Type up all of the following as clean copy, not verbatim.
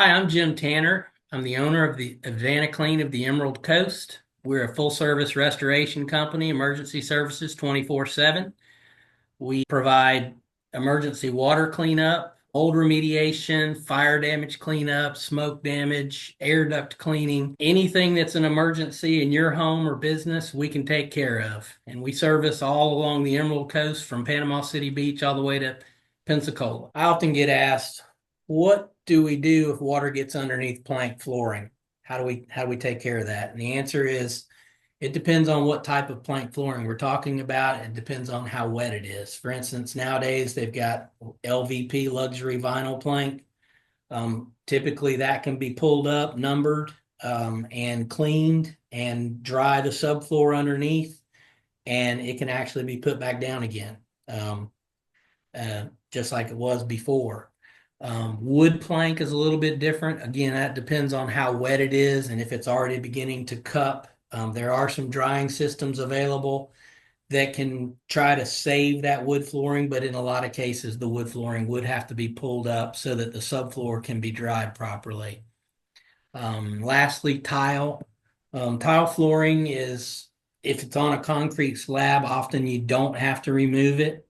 Hi, I'm Jim Tanner. I'm the owner of the AdvantaClean of the Emerald Coast. We're a full service restoration company, emergency services 24/7. We provide emergency water cleanup, mold remediation, fire damage cleanup, smoke damage, air duct cleaning. Anything that's an emergency in your home or business, we can take care of. And we service all along the Emerald Coast from Panama City Beach all the way to Pensacola. I often get asked, what do we do if water gets underneath plank flooring? How do we take care of that? And the answer is it depends on what type of plank flooring we're talking about. It depends on how wet it is. For instance, nowadays they've got LVP luxury vinyl plank. Typically that can be pulled up, numbered, and cleaned and dry the subfloor underneath, and it can actually be put back down again, um, just like it was before. Wood plank is a little bit different. Again, that depends on how wet it is and if it's already beginning to cup. There are some drying systems available that can try to save that wood flooring, but in a lot of cases, the wood flooring would have to be pulled up so that the subfloor can be dried properly. Lastly, tile. Tile flooring is, if it's on a concrete slab, often you don't have to remove it.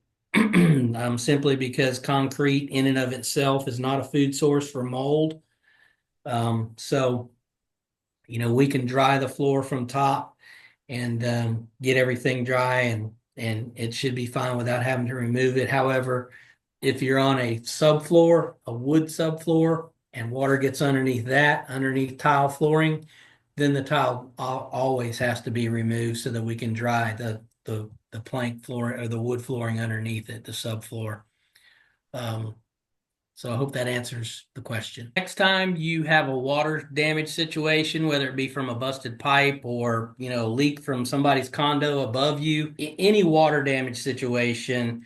Simply because concrete in and of itself is not a food source for mold. So, we can dry the floor from top and get everything dry, and it should be fine without having to remove it. However, if you're on a subfloor, a wood subfloor, and water gets underneath that, underneath tile flooring, then the tile always has to be removed so that we can dry the plank floor or the wood flooring underneath it, the subfloor. Um, so I hope that answers the question. Next time you have a water damage situation, whether it be from a busted pipe or, leak from somebody's condo above you, any water damage situation,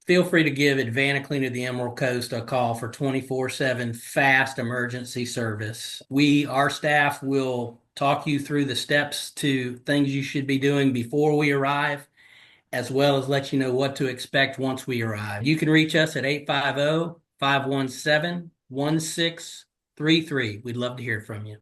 feel free to give AdvantaClean of the Emerald Coast a call for 24/7 fast emergency service. Our staff will talk you through the steps to things you should be doing before we arrive, as well as let you know what to expect once we arrive. You can reach us at 850-517-1633. We'd love to hear from you.